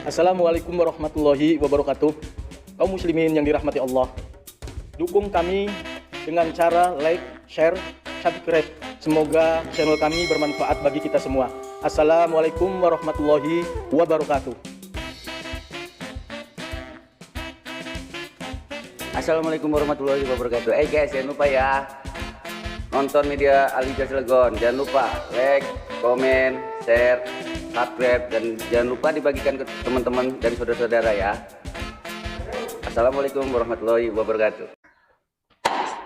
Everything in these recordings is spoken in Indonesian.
Assalamualaikum warahmatullahi wabarakatuh. Kaum muslimin yang dirahmati Allah, dukung kami dengan cara like, share, subscribe. Semoga channel kami bermanfaat bagi kita semua. Assalamualaikum warahmatullahi wabarakatuh. Assalamualaikum warahmatullahi wabarakatuh. Guys, jangan lupa ya nonton media Al Hijrah Cilegon. Jangan lupa like, komen, share, subscribe, dan jangan lupa dibagikan ke teman-teman dan saudara-saudara ya. Assalamualaikum warahmatullahi wabarakatuh.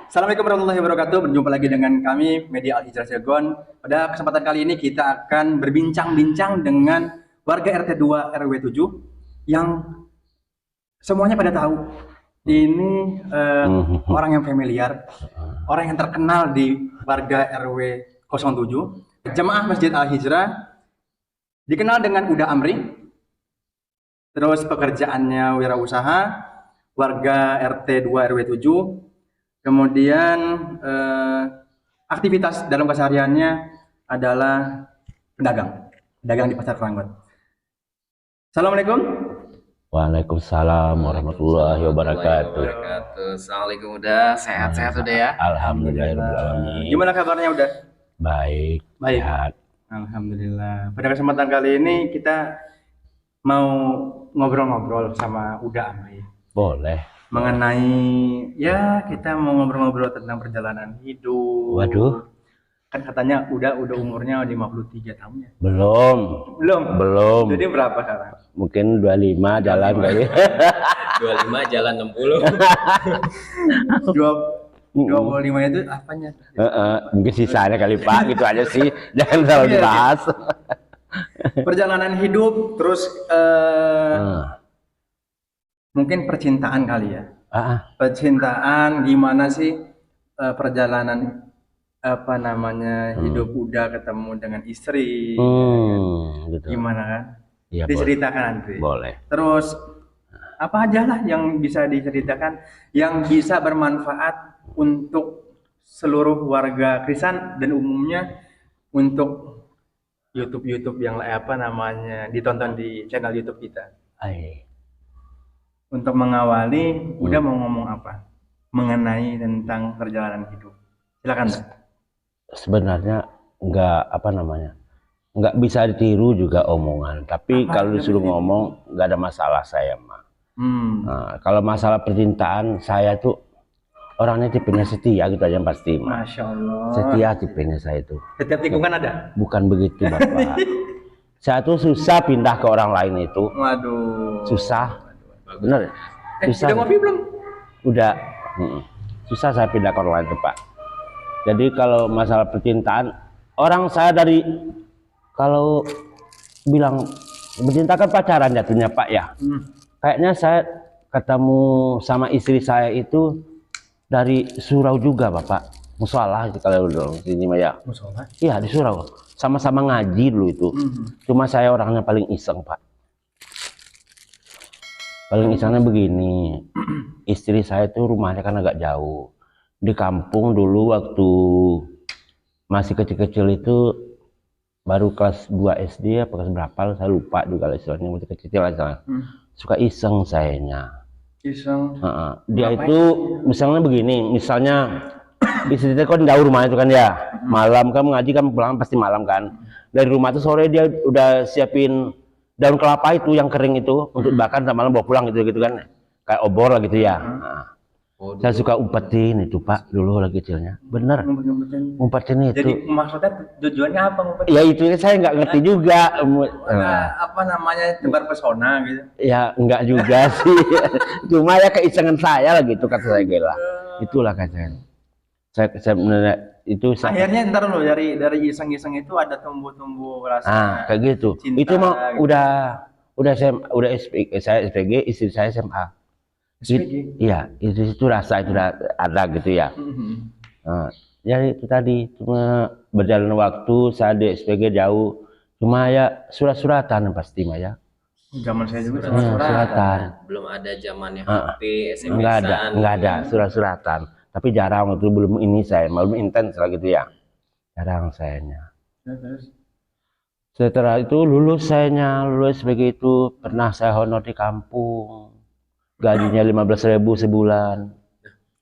Assalamualaikum warahmatullahi wabarakatuh. Berjumpa lagi dengan kami media Al Hijrah Cilegon. Pada kesempatan kali ini kita akan berbincang-bincang dengan warga RT 2 RW 7 yang semuanya pada tahu ini orang yang familiar, orang yang terkenal di warga RW 07, Jemaah Masjid Al Hijrah, dikenal dengan Uda Amri. Terus pekerjaannya wirausaha, warga RT 2 RW 7. Kemudian aktivitas dalam kesehariannya adalah pedagang di Pasar Keranggot. Assalamualaikum. Waalaikumsalam warahmatullahi wabarakatuh. Assalamualaikum, udah sehat-sehat udah ya? Alhamdulillahirobbilalamin. Gimana kabarnya udah? Baik. Baik. Sehat. Alhamdulillah. Pada kesempatan kali ini kita mau ngobrol-ngobrol sama Uda Amri Boleh. mengenai, ya kita mau ngobrol-ngobrol tentang perjalanan hidup. Waduh. Kan katanya udah umurnya 53 tahun ya? Belum. Jadi berapa sekarang? Mungkin 25 jalan kali. 25 jalan 60. 25 itu apanya? Mungkin sisanya kali Pak, gitu aja sih. Jangan terlalu dibahas. Perjalanan hidup, terus mungkin percintaan kali ya. Percintaan gimana sih perjalanan hidup Uda ketemu dengan istri, Gitu. gimana kan? Ya, Diceritakan nanti. boleh. Terus apa aja lah yang bisa diceritakan yang bisa bermanfaat untuk seluruh warga Kristen dan umumnya untuk YouTube yang ditonton di channel YouTube kita. Untuk mengawali, Udah mau ngomong apa mengenai tentang perjalanan hidup? Silakan. Sebenarnya nggak bisa ditiru juga omongan, tapi kalau disuruh ngomong nggak ada masalah saya mah. Nah, kalau masalah percintaan, saya tuh orangnya tipenya setia gitu aja pasti mah. Masya Allah. Setia tipenya saya itu. Setiap tikungan ada? Bukan begitu Bapak. Saya tuh susah pindah ke orang lain itu. Waduh. Susah. Bener. Susah. Udah ngopi belum? Udah. Susah saya pindah ke orang lain tuh Pak. Jadi kalau masalah percintaan, orang saya dari kalau bilang bercinta kan pacaran jatuhnya Pak ya. Kayaknya saya ketemu sama istri saya itu dari surau juga Bapak. Musola kalau dulu sini mah ya. Musola? Iya di surau. Sama-sama ngaji dulu itu. Cuma saya orangnya paling iseng Pak. Paling isengnya begini. Istri saya tuh rumahnya kan agak jauh. Di kampung dulu waktu masih kecil-kecil itu baru kelas 2 SD apa kelas berapa saya lupa juga istilahnya, masih kecil aja. Suka iseng sayanya. Iseng. Dia itu misalnya begini, misalnya istri itu kan jauh rumahnya itu kan ya. Malam kan ngaji kan pulang pasti malam kan. Dari rumah itu sore dia udah siapin daun kelapa itu yang kering itu untuk dibakar sama malam bawa pulang gitu kan. Kayak obor lah gitu ya. Saya suka umpetin itu Pak dulu lagi kecilnya. Bener. Umpetin itu. Jadi maksudnya tujuannya apa ngumpetin? Ya itu saya nggak ngerti juga. Tebar pesona gitu. Ya enggak juga sih. Cuma ya keisengan saya lah gitu kata saya gila. Itulah katanya. Saya bener, itu akhirnya ntar lo dari iseng-iseng itu ada tumbuh rasa kayak gitu. cinta, itu mah gitu. udah saya SPG, istri saya SMA. Iya, itu rasa itu ada gitu ya. Jadi itu tadi cuma berjalan waktu saya di SPG jauh, cuma ya surat-suratan pasti mah ya. Zaman saya juga suratan. Belum ada zamannya HP, SMS-an. Enggak ada surat-suratan. Tapi jarang waktu belum ini saya belum intens lah gitu ya. Jarang sayanya. Setelah itu lulus begitu pernah saya honor di kampung. Gajinya 15.000 sebulan.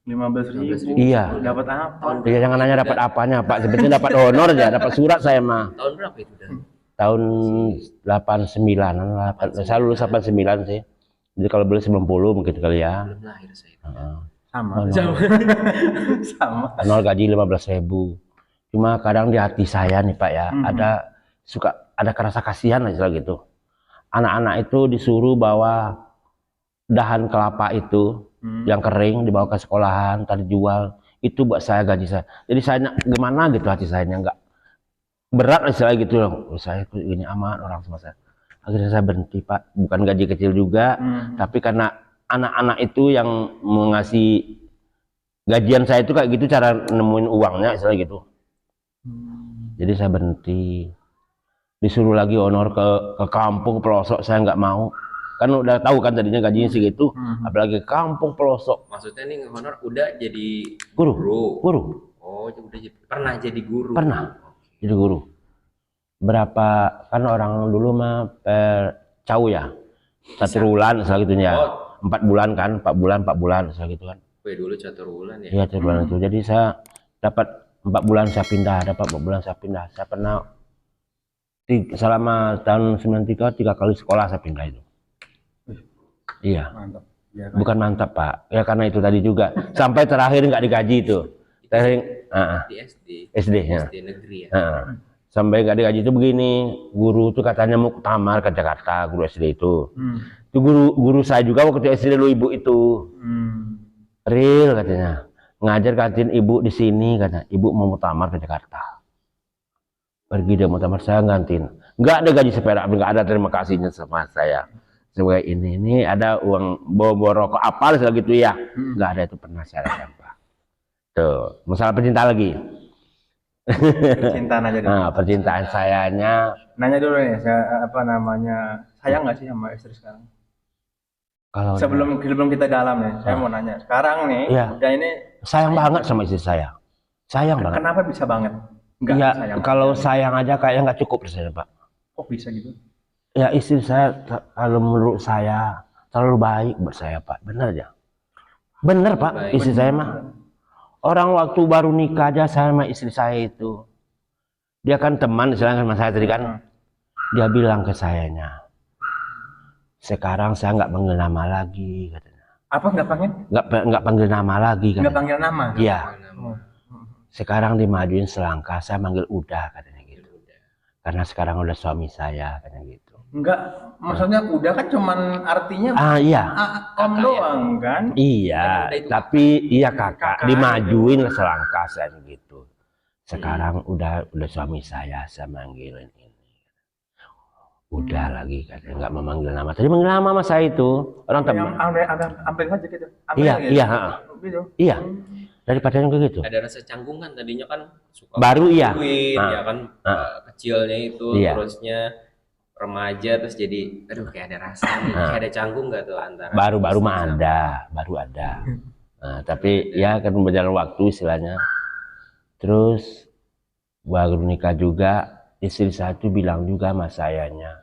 15.000. Iya. Dapat apa? Ya jangan nanya dapat apanya, Pak. Sebetulnya dapat honor aja, dapat surat saya mah. Tahun berapa itu dan? Tahun 89, saya lulus 89 sih. Jadi kalau boleh 90 mungkin kali ya. Belum lahir saya. Sama. Sama. Honor gaji 15.000. Cuma kadang di hati saya nih Pak ya, ada kerasa kasihan aja gitu. Anak-anak itu disuruh bawa dahan kelapa itu yang kering dibawa ke sekolahan, tadi jual. Itu buat saya gaji saya. Jadi saya gimana gitu hati saya nggak berat istilah gitu loh. Saya ini amat orang sama saya. Akhirnya saya berhenti Pak. Bukan gaji kecil juga, tapi karena anak-anak itu yang mengasih gajian saya itu kayak gitu cara nemuin uangnya istilah gitu. Jadi saya berhenti. Disuruh lagi honor ke kampung pelosok, saya nggak mau. Kan udah tahu kan tadinya gajinya segitu, apalagi ke kampung pelosok. Maksudnya nih honor udah jadi Guru. Oh, udah pernah jadi guru. Pernah jadi guru. Berapa kan orang dulu mah cau ya, 1 bulan misalnya gitu ya. 4 bulan kan, 4 bulan misalnya gitu kan. Dulu catur bulan ya. Iya 1 bulan itu. Jadi saya dapat 4 bulan saya pindah, dapat 4 bulan saya pindah. Saya pernah selama tahun 93 3 kali sekolah saya pindah itu. Iya. Mantap. Ya, Bukan mantap Pak. Ya karena itu tadi juga. Sampai terakhir nggak digaji itu. Terakhir, Di SD. SD ya. SD negeri ya. Sampai nggak digaji itu begini. Guru tuh katanya mau tamar ke Jakarta, guru SD itu. Itu guru saya juga waktu SD dulu ibu itu. Real katanya. Ngajar kantin ibu di sini katanya. Ibu mau tamar ke Jakarta. Pergi dia mau tamar, saya gantiin. Nggak ada gaji seperak, nggak ada terima kasihnya sama saya. Sebagai ini ada uang bawa rokok apa gitu ya. Nggak ada, itu pernah saya lakukan Pak. Tuh, masalah percintaan lagi. Percintaan aja dulu. Nah, percintaan sayanya. Nanya dulu nih, apa namanya, sayang nggak sih sama istri sekarang? Kalau Sebelum kita dalam nih, saya mau nanya. Sekarang nih, Iya. udah ini sayang banget sama istri saya. Sayang banget. kenapa bisa banget? Enggak Ya, sayang. kalau sayang aja kayaknya nggak cukup rasanya Pak. Kok bisa gitu? Ya istri saya kalau menurut saya terlalu baik buat saya Pak. Bener aja. Bener Pak, istri saya mah. Orang waktu baru nikah aja saya sama istri saya itu. Dia kan teman istilahnya sama saya tadi kan. Dia bilang ke sayanya, sekarang saya nggak panggil nama lagi katanya. Apa nggak panggil? Nggak panggil nama lagi Nggak katanya. panggil nama? Iya. Sekarang dimajuin selangkah, saya manggil udah katanya gitu. Karena sekarang udah suami saya katanya gitu. Enggak, maksudnya udah kan cuman artinya Iya. om doang kan? Iya, tapi iya kakak dimajuin selangkah saya gitu. Sekarang udah suami saya manggilin ini. Udah lagi katanya nggak memanggil nama. Tadi manggil nama sama saya itu orang teman. Ambil aja gitu. Ambil Iya, gitu. iya, Gitu. iya. Daripada yang kayak gitu. Ada rasa canggung kan tadinya kan suka Baru iya. ya kan kecilnya itu Iya. terusnya remaja terus jadi aduh kayak ada rasa nih, kayak ada canggung nggak tuh antara Baru mah ada, baru ada. Nah, tapi ya kan berjalan waktu istilahnya. Terus baru nikah juga, istri saya tuh bilang juga sama sayanya.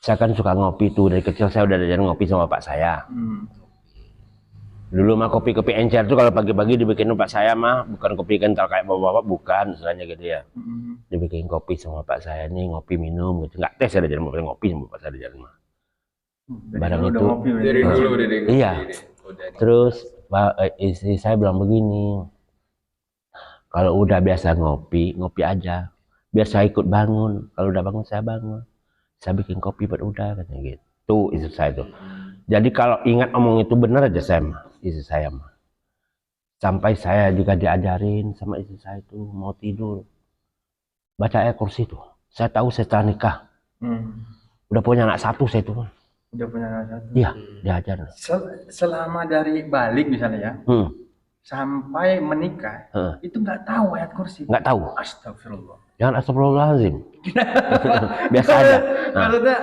Saya kan suka ngopi tuh, dari kecil saya udah diajarin ngopi sama bapak saya. Dulu mah kopi-kopi encer tuh kalau pagi-pagi dibikin bapak saya mah bukan kopi kental kayak bapak-bapak, bukan istilahnya gitu ya. Dibikin kopi sama bapak saya nih, ngopi minum gitu. Nggak teh saya diajarin ngopi sama bapak saya diajarin mah. Barang itu. dari dulu udah Iya. Terus istri saya bilang begini, kalau udah biasa ngopi aja, biar saya ikut bangun. Kalau udah bangun saya bangun, saya bikin kopi buat udah katanya gitu. Istri saya tuh. Jadi kalau ingat omong itu benar aja saya mah, istri saya mah. Sampai saya juga diajarin sama istri saya itu mau tidur baca ayat kursi tuh. Saya tahu setelah nikah. Udah punya anak 1 saya tuh. Udah punya anak 1. Iya, diajar. Selama dari balik misalnya ya, sampai menikah, itu nggak tahu ayat kursi. Nggak tahu. Astagfirullah. Jangan astagfirullahaladzim. Biasa aja. Maksudnya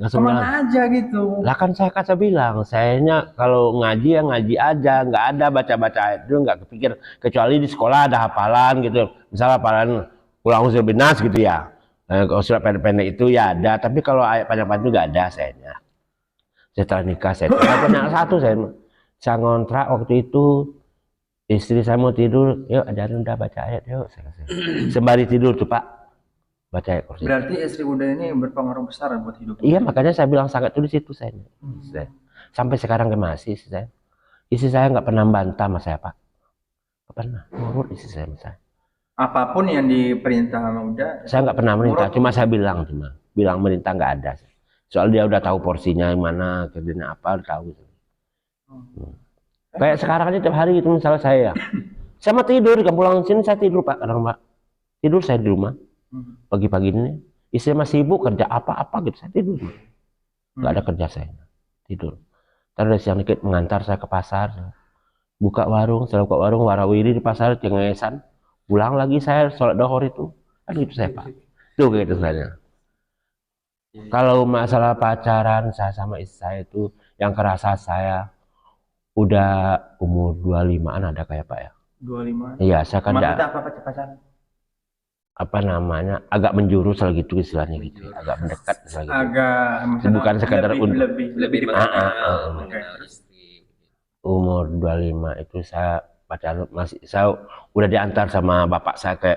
kemana aja gitu. Lah kan saya bilang, sayanya kalau ngaji ya ngaji aja, nggak ada baca-baca ayat itu, nggak kepikir. Kecuali di sekolah ada hafalan gitu. Misalnya hafalan ulang usul binas gitu ya. Kalau surat pendek-pendek itu ya ada, tapi kalau ayat panjang-panjang itu nggak ada sayanya. Setelah nikah saya punya satu, saya ngontrak waktu itu, istri saya mau tidur, yuk ajarin udah baca ayat yuk. Sembari tidur tuh Pak, baca ayat kursi. Berarti istri Uda ini berpengaruh besar buat hidup. Iya, makanya saya bilang sangat tuh di situ saya. Sampai sekarang masih saya. Istri saya nggak pernah bantah sama saya Pak. Nggak pernah, nurut istri saya sama saya. Apapun yang diperintah sama Uda, Saya nggak pernah merintah, cuma saya bilang merintah nggak ada. Soal dia udah tahu porsinya yang mana, kerjanya apa, udah tahu. Kayak sekarang aja tiap hari itu misalnya saya mau tidur, kan pulang sini saya tidur Pak, kadang Pak. Tidur saya di rumah. Pagi-pagi ini, istri masih sibuk kerja apa-apa gitu, saya tidur. Nggak ada kerja saya, tidur. Terus siang dikit mengantar saya ke pasar, buka warung, setelah buka warung, warawiri di pasar, cengengesan. Pulang lagi saya sholat dohor itu, kan itu saya Pak. Itu gitu saya. Kalau masalah pacaran saya sama istri saya itu, yang kerasa saya udah umur 25-an ada kayak Pak ya. 25. Iya, saya kan Maksudnya apa pacaran? apa namanya, agak menjurus lah gitu istilahnya gitu, agak mendekat istilahnya gitu. Agak Bukan sekedar untuk Lebih mengenal istri. Umur 25 itu saya pacaran masih, saya udah diantar sama bapak saya ke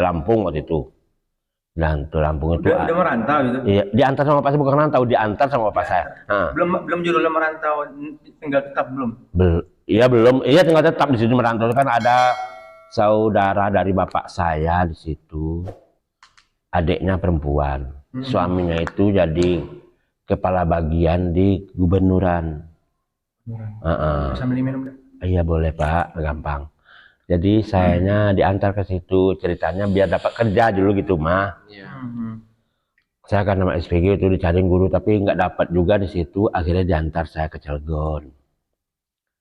Lampung waktu itu. Dan tuh Lampung itu udah merantau gitu. iya, diantar sama bapak saya, bukan merantau, diantar sama bapak saya. Belum judulnya merantau, tinggal tetap belum. Iya tinggal tetap di situ merantau, kan ada saudara dari bapak saya di situ, adiknya perempuan, suaminya itu jadi kepala bagian di gubernuran. Sambil minum dah. Iya boleh Pak, gampang. Jadi sayanya diantar ke situ, ceritanya biar dapat kerja dulu gitu mah. Saya kan nama SPG itu dicariin guru tapi nggak dapat juga di situ, akhirnya diantar saya ke Cilegon.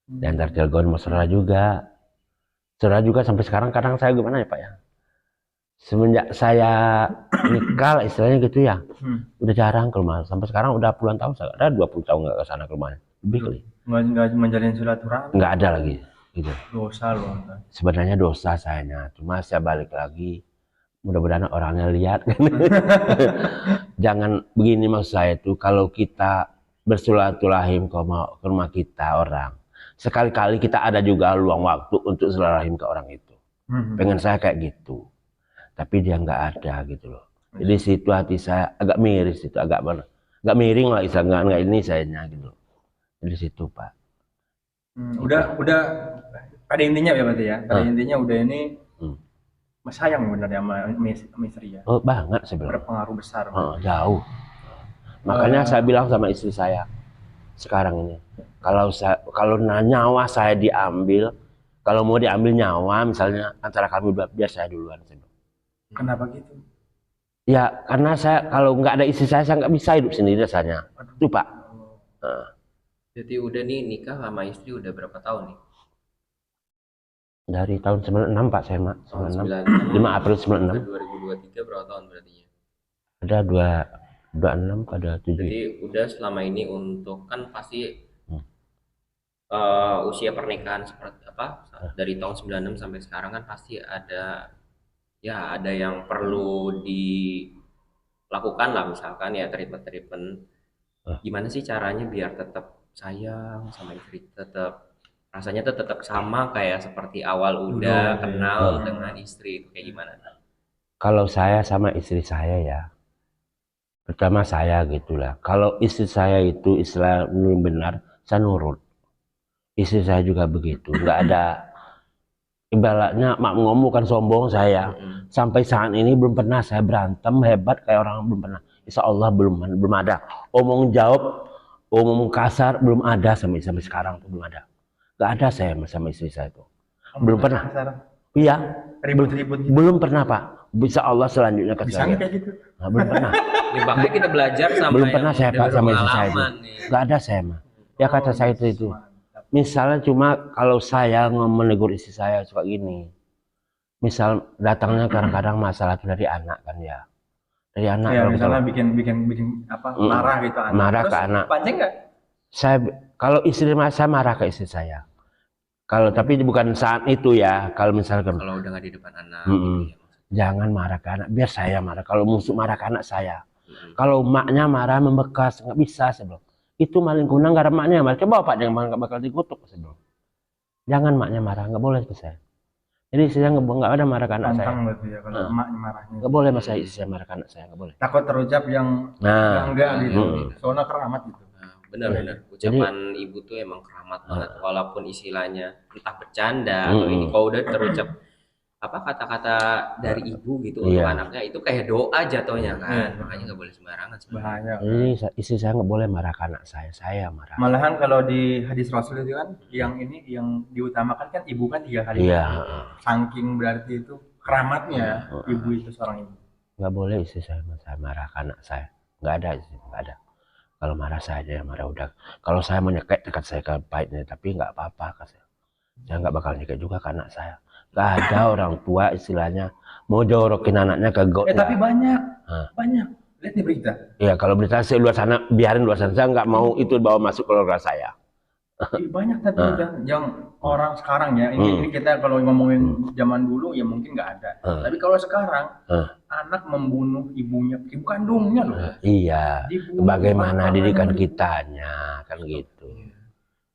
Diantar Cilegon, Saudara juga. Saudara juga sampai sekarang kadang saya gimana ya Pak ya. Semenjak saya nikah istilahnya gitu ya, udah jarang ke rumah. Sampai sekarang udah puluhan tahun, saya ada 20 tahun nggak ke sana ke rumahnya. Lebih kali. Nggak menjalin silaturahmi. Nggak ada lagi. Gitu. Dosa loh. Sebenarnya dosa sayanya, cuma saya balik lagi, mudah-mudahan orangnya lihat. Jangan begini maksud saya itu, kalau kita bersilaturahim ke rumah kita orang, sekali-kali kita ada juga luang waktu untuk silaturahim ke orang itu. Pengen saya kayak gitu, tapi dia nggak ada gitu loh. Jadi situ hati saya agak miris, itu agak miring lah, nggak ini sayanya gitu. Di situ Pak. Udah pada intinya ya berarti ya. Pada intinya udah ini sayang bener ya sama istri ya. Oh banget saya bilang. Berpengaruh besar. Jauh. Makanya saya bilang sama istri saya sekarang ini, kalau nyawa saya diambil, kalau mau diambil nyawa misalnya antara kami biar saya duluan. Kenapa gitu? Ya karena saya kalau nggak ada istri saya nggak bisa hidup sendiri rasanya. Itu Pak. Jadi udah nih nikah sama istri udah berapa tahun nih? Dari tahun 96 Pak saya Mak. 96. 5 April 96. 2023 berapa tahun berarti? Ada 26 pada 7. Jadi udah selama ini untuk kan pasti usia pernikahan seperti apa? Dari tahun 96 sampai sekarang kan pasti ada yang perlu dilakukan lah, misalkan ya treatment. Gimana sih caranya biar tetap sayang sama istri, tetap rasanya tuh tetap sama kayak seperti awal udah kenal dengan istri, itu kayak gimana? Kalau saya sama istri saya ya, pertama saya gitulah. Kalau istri saya itu istilah benar, saya nurut. Istri saya juga begitu, nggak ada ibaratnya mak ngomong kan sombong saya. Sampai saat ini belum pernah saya berantem hebat kayak orang, belum pernah. Insya Allah belum ada. Omong jawab, omong kasar belum ada sampai sekarang tuh belum ada. Gak ada saya sama istri saya tuh. Belum pernah. Iya. Ribut-ribut. Belum pernah Pak. Bisa Allah selanjutnya ke saya. Kayak gitu. Nah, belum pernah. Ini makanya kita belajar sama Belum yang pernah saya Pak sama istri saya itu. nih. Gak ada saya mah. Ya kata saya itu. Misalnya cuma kalau saya menegur istri saya suka gini. Misal datangnya kadang-kadang masalah itu dari anak kan ya. Dari anak Ya, misalnya bikin apa marah gitu anak. Marah Terus ke anak. Pancing nggak? Saya kalau istri saya marah ke istri saya. Kalau tapi bukan saat itu ya. Kalau misalkan Kalau udah nggak di depan anak. Gitu ya. jangan marah ke anak, biar saya marah. Kalau musuh marah ke anak saya, kalau emaknya marah membekas, nggak bisa saya bilang. Itu maling kunang gara emaknya marah. Coba pak jangan nggak bakal dikutuk saya bilang. Jangan emaknya marah, nggak boleh ke saya. Jadi saya nggak ada marah ke anak saya. Pantang berarti ya kalau emaknya marahnya. Nggak boleh mas saya marah ke anak saya, nggak boleh. Takut terucap yang enggak gitu. Soalnya keramat gitu. Benar-benar ucapan ibu tuh emang keramat banget, walaupun istilahnya entah bercanda atau ini, kalau udah terucap apa kata-kata dari ibu gitu untuk anaknya, itu kayak doa jatuhnya kan. Makanya nggak boleh sembarangan Bahaya. Ini istri saya nggak boleh marah ke anak saya marah. Malahan kalau di hadis Rasul itu kan yang ini yang diutamakan kan ibu kan 3 kali. Iya. Saking berarti itu keramatnya ibu itu seorang ibu. Nggak boleh istri saya marah ke anak saya, nggak ada istri, nggak ada. Kalau marah saya aja marah udah. Kalau saya mau nyekek dekat saya ke baiknya, tapi nggak apa-apa kan saya nggak bakal nyekek juga ke anak saya. Nggak ada orang tua istilahnya mau jorokin anaknya ke got. Tapi banyak. Lihat di berita. Iya kalau berita saya luar sana, biarin luar sana, saya nggak mau itu bawa masuk keluarga saya. Banyak tapi udah yang orang sekarang ya. Ini kita kalau ngomongin zaman dulu ya mungkin nggak ada. Tapi kalau sekarang anak membunuh ibunya, ibu kandungnya loh. Iya. Bagaimana didikan kitanya kan gitu.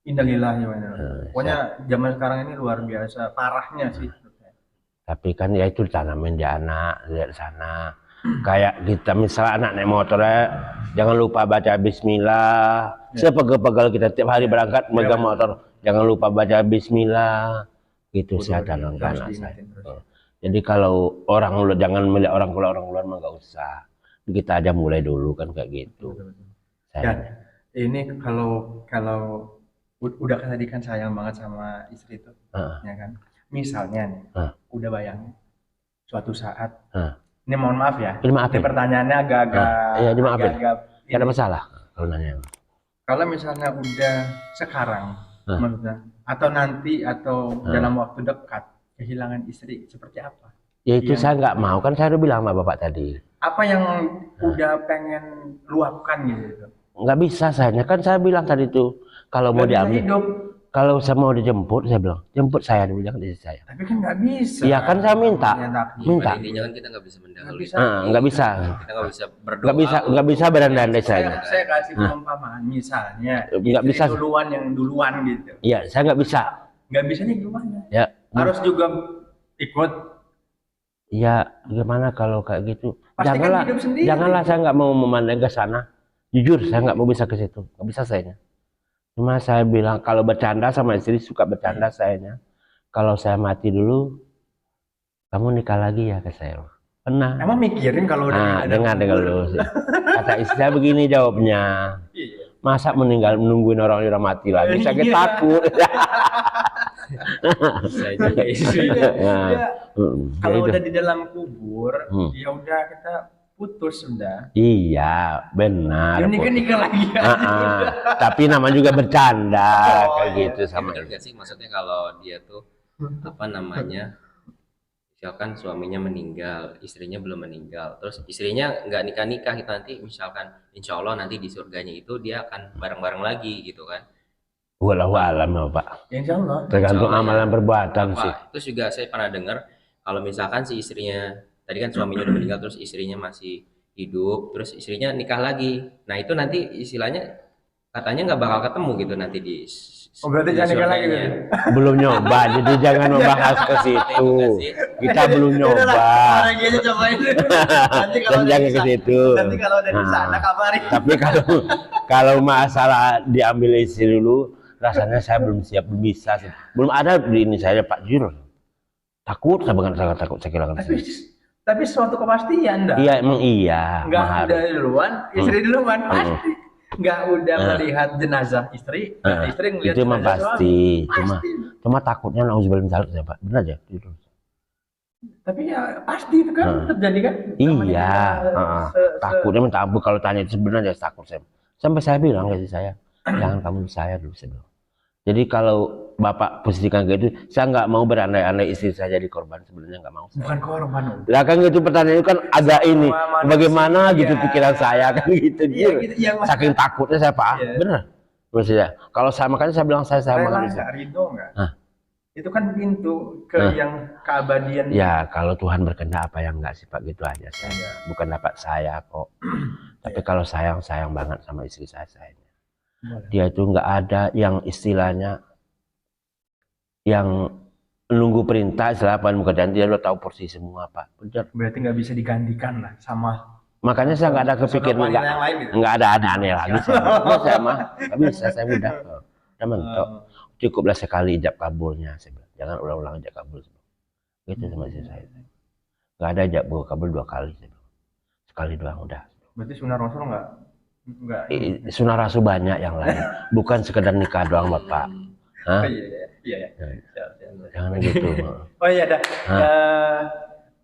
Innalillahi wa inna ilaihi. Pokoknya zaman sekarang ini luar biasa parahnya sih. Tapi kan ya itu tanamin di anak, lihat sana. Kayak kita misalnya anak naik motor jangan lupa baca bismillah. Sepegel-pegel kita tiap hari berangkat megang motor, jangan lupa baca bismillah. Gitu saya tanamkan anak saya. Jadi kalau orang luar jangan melihat orang luar mah nggak usah. Kita aja mulai dulu kan kayak gitu. Dan ini kalau udah tadi kan sayang banget sama istri itu, ya kan. Misalnya nih, udah bayangin suatu saat. Ini mohon maaf ya. Ini pertanyaannya agak-agak. Iya dimaafin. Gak ada masalah kalau nanya. Kalau misalnya udah sekarang, maksudnya, atau nanti atau dalam waktu dekat kehilangan istri seperti apa? Ya itu saya nggak mau kan saya udah bilang sama bapak tadi. Apa yang udah pengen luapkan gitu? Nggak bisa saya kan saya bilang tadi tuh kalau mau diambil. Kalau saya mau dijemput, saya bilang jemput saya dulu jangan istri saya. Tapi kan nggak bisa. Iya kan saya minta. Intinya kan kita nggak bisa mendahului. Nggak bisa. Kita nggak bisa berdoa. Nggak bisa berandai-andai saya. Saya kasih perumpamaan misalnya. Nggak bisa. Duluan yang duluan gitu. Iya saya nggak bisa. Nggak bisa nih gimana? Ya. Harus juga ikut. Iya gimana kalau kayak gitu? Pasti Janganlah. kan hidup sendiri. Janganlah saya nggak mau memandang ke sana. Jujur saya nggak mau bisa ke situ. Nggak bisa saya. Cuma saya bilang kalau bercanda sama istri suka bercanda sayanya. Kalau saya mati dulu, kamu nikah lagi ya ke saya. Pernah. Emang mikirin kalau udah dengar dulu. Kata istri saya begini jawabnya. Masa menungguin orang mati lagi? Sakit takut. Saya juga istri. Kalau udah di dalam kubur, ya udah kita putus sudah. Iya, benar. Ini kan nikah lagi. Tapi nama juga bercanda kayak gitu sama. Benar nggak sih maksudnya kalau dia tuh apa namanya? Misalkan suaminya meninggal, istrinya belum meninggal, terus istrinya nggak nikah kita nanti misalkan insya Allah nanti di surganya itu dia akan bareng-bareng lagi gitu kan. Wallahu alam ya Pak. Insya Allah. Tergantung amalan perbuatan sih. Terus juga saya pernah dengar kalau misalkan si istrinya tadi kan suaminya udah meninggal terus istrinya masih hidup terus istrinya nikah lagi, nah itu nanti istilahnya katanya nggak bakal ketemu gitu nanti di berarti jangan nikah lagi gitu. Belum nyoba jadi jangan membahas ke situ, kita belum nyoba. Nanti kalau jangan ke situ. Nanti kalau udah di sana kabarin. Tapi kalau masalah diambil istri dulu rasanya saya belum siap, belum bisa sih. Belum ada di ini saya Pak Jur. Takut saya banget, sangat takut saya kehilangan istri. Tapi suatu kepastian dah. Iya emang iya. Nggak udah duluan, istri duluan pasti. Nggak udah melihat jenazah istri, istri ngelihat itu mah pasti. Pasti. Cuma takutnya nauzubillah min dzalik saya Pak. Benar aja. Tapi ya pasti itu kan terjadi kan. Iya. Takutnya minta ampun kalau tanya itu sebenarnya takut saya. Sampai saya bilang ke saya, jangan kamu saya dulu saya bilang. Jadi kalau Bapak posisikan kayak itu, saya nggak mau berandai-andai istri saya jadi korban, sebenarnya nggak mau. Bukan korban. Lah kan gitu pertanyaan itu kan agak ini, bagaimana gitu pikiran saya kan gitu. Saking takutnya saya Pak, bener. Maksudnya, kalau saya makanya saya bilang saya rela makan nggak, ridho nggak? Itu kan pintu ke Nah. yang keabadian. Ya kalau Tuhan berkehendak apa yang enggak sih Pak, gitu aja saya. Iya. Bukan dapat saya kok. Tapi kalau sayang banget sama istri saya. Boleh. Dia itu nggak ada yang istilahnya yang nunggu perintah, istilah apa pekerjaan, dia udah tahu porsi semua Pak. Bener. Berarti nggak bisa digantikan lah sama Makanya saya nggak ada kepikiran, wanita yang lain gitu. nggak ada aneh lagi. Saya mah nggak bisa, saya udah mentok. Cukuplah sekali ijab kabulnya, saya bilang. Jangan ulang-ulang ijab kabul. Gitu sama istri saya. Nggak ada ijab kabul 2 kali, saya bilang. Sekali doang udah. Berarti sunnah Rasul nggak Sunnah rasul banyak yang lain, bukan sekedar nikah doang Bapak. Hah? iya. Jangan gitu. Oh iya dah.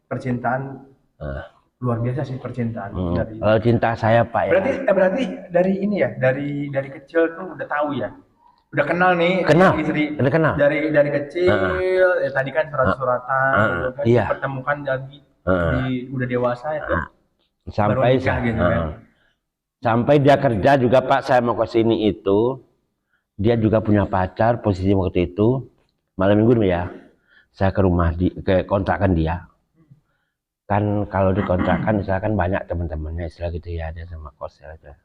Percintaan Nah. luar biasa sih percintaan dari. Kalau cinta saya Pak ya. Berarti dari ini ya, dari kecil tuh udah tahu ya. Udah kenal nih Kenal. istri. Udah kenal. Dari kecil ya tadi kan surat-suratan gitu kan, iya. dipertemukan lagi udah dewasa ya. Sampai nikah gitu kan. Sampai dia kerja juga Pak, saya mau ke sini itu dia juga punya pacar, posisi waktu itu malam minggu ya. Saya ke rumah ke kontrakan dia. Kan kalau di kontrakan misalkan banyak teman-temannya istilah gitu ya, dia sama kos ya.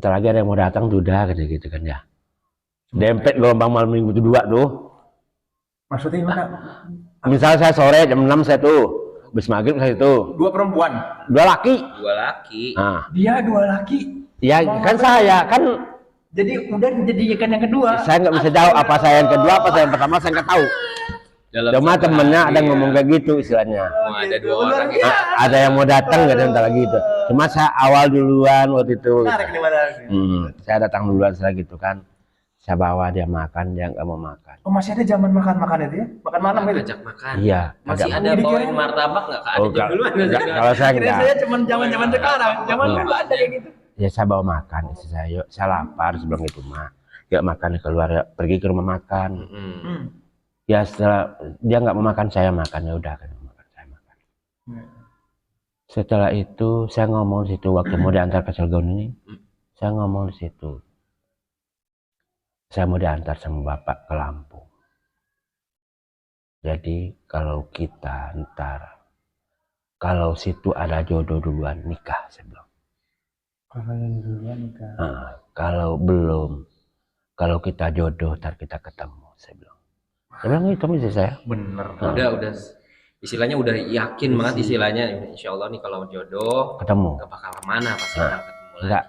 Ntar lagi ada yang mau datang udah gitu kan ya. Dempet gelombang malam minggu itu 2 tuh. Maksudnya gimana? Misal saya sore jam 6 saya tuh, habis maghrib saya itu. 2 perempuan. 2 laki. 2 laki. Nah, Dia 2 laki. ya kan saya kan Jadi udah dijadikan yang kedua. saya nggak bisa jawab apa saya yang kedua apa saya yang pertama, saya nggak tahu. Cuma satu temennya hari ada ya. ngomong kayak gitu istilahnya. Mau ada 2 orang gitu. Ada yang mau datang nggak ada ntar lagi gitu. Cuma saya awal duluan waktu itu. Menarik nih mana? Saya datang duluan setelah gitu kan. Saya bawa dia makan, dia nggak mau makan. Oh masih ada zaman makan itu ya? Makan malam gitu? Ajak makan. Iya. Masih ada. ada bawain martabak nggak Kak? Ada jam duluan. Kalau saya Kira enggak. saya cuman zaman sekarang. Zaman dulu ada kayak gitu. Ya saya bawa makan istri saya. Yuk, saya lapar sebelum itu mah. Yuk makan keluar, pergi ke rumah makan. Ya setelah dia nggak mau makan, saya makan, ya udah kan makan, saya makan. Setelah itu saya ngomong di situ waktu mau diantar ke Cilegon ini, saya ngomong di situ. Saya mau diantar sama bapak ke Lampung. Jadi kalau kita ntar, kalau situ ada jodoh duluan nikah, saya bilang. Kalau yang duluan nikah. Kalau belum, kalau kita jodoh ntar kita ketemu, saya bilang. Saya bilang itu istri saya. Bener. Udah istilahnya udah yakin banget istilahnya, insya Allah nih kalau jodoh Ketemu. nggak bakal kemana pasti bakal ketemu Enggak.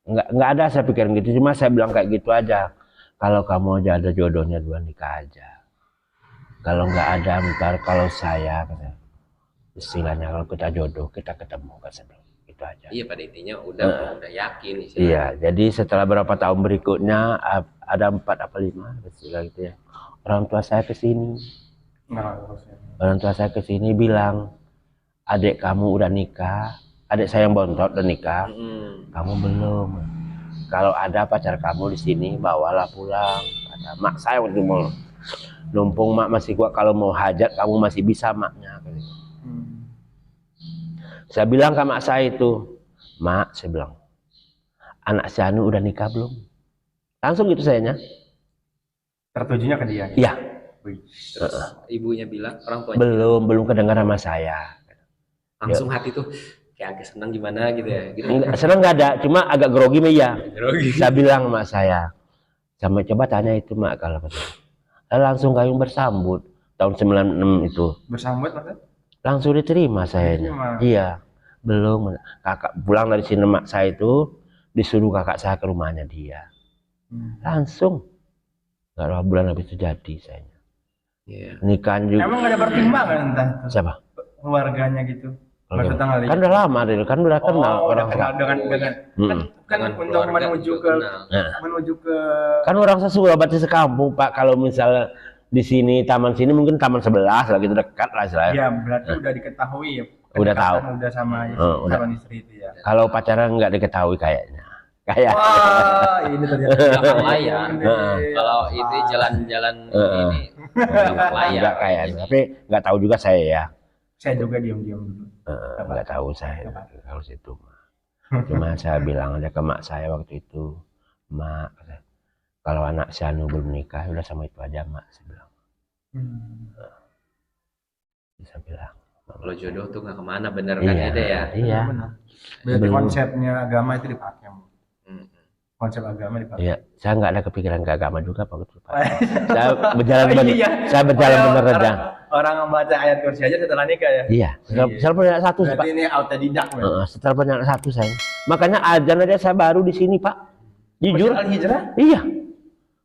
lagi. Nggak ada saya pikirin gitu, cuma saya bilang kayak gitu aja. Kalau kamu aja ada jodohnya duluan nikah aja. Kalau nggak ada ntar kalau saya istilahnya kalau kita jodoh kita ketemu kan, saya bilang itu aja. Iya pada intinya udah yakin istilahnya. Iya, jadi setelah berapa tahun berikutnya ada 4 apa 5 istilah gitu ya. Orang tua saya kesini. Orang tua saya kesini bilang, adik kamu udah nikah, adik saya yang bontot udah nikah, kamu belum. Kalau ada pacar kamu di sini bawalah pulang. Kata mak saya waktu mau numpung mak masih kuat, kalau mau hajat kamu masih bisa maknya. Saya bilang ke mak saya itu, mak saya bilang, anak si Anu udah nikah belum? Langsung gitu sayanya. Tertujunya ke dia. Iya. Terus ibunya bilang, orang tuanya Belum kedengaran sama saya. langsung hati tuh kayak agak senang gimana gitu ya. Gitu. Senang nggak ada, cuma agak grogi ya. Grogi. Saya bilang sama saya, sama coba tanya itu mak kalau betul. Langsung kayung bersambut tahun 96 itu. Bersambut maksudnya? Langsung diterima saya. Iya, belum. Kakak pulang dari sini mak saya itu disuruh kakak saya ke rumahnya dia. Langsung. Nggak berapa bulan habis itu jadi saya. Iya. Nikahan juga. Emang nggak ada pertimbangan entah itu Siapa? keluarganya gitu. Maksudnya kali. Kan udah lama deh, kan udah kenal orang kenal dengan kan untuk menuju ke kan orang sesuai berarti sekampung Pak. Kalau misalnya di sini taman sini mungkin taman 11 lah gitu, dekat lah istilahnya. ya berarti udah diketahui ya. Udah tahu. Udah sama calon istri itu ya. Kalau pacaran nggak diketahui kayaknya. Kayak Wah, ini ternyata Gampang lah ya. Kalau itu jalan-jalan ini gampang lah ya. nggak kayaknya, tapi nggak tahu juga saya ya. saya juga diam-diam dulu. Nggak tahu saya kalau situ. Cuma saya bilang aja ke mak saya waktu itu, mak, kalau anak si Anu belum nikah udah sama itu aja mak, saya bilang. Bisa bilang. Kalau jodoh tuh nggak kemana, bener kan Iya, itu ya? iya. Benar. Berarti Belum. konsepnya agama itu dipakai. Hmm. Konsep agama dipakai. Iya, saya nggak ada kepikiran ke agama juga Pak Betul, Pak. Saya berjalan Oh, bener, iya. saya berjalan Orang- bener aja. Orang membaca ayat kursi aja setelah nikah ya. Iya, setelah punya anak satu sih, Pak. Berarti ini autodidak. Setelah punya anak satu saya. Makanya azan aja saya baru di sini, Pak. Jujur. Al hijrah. Iya.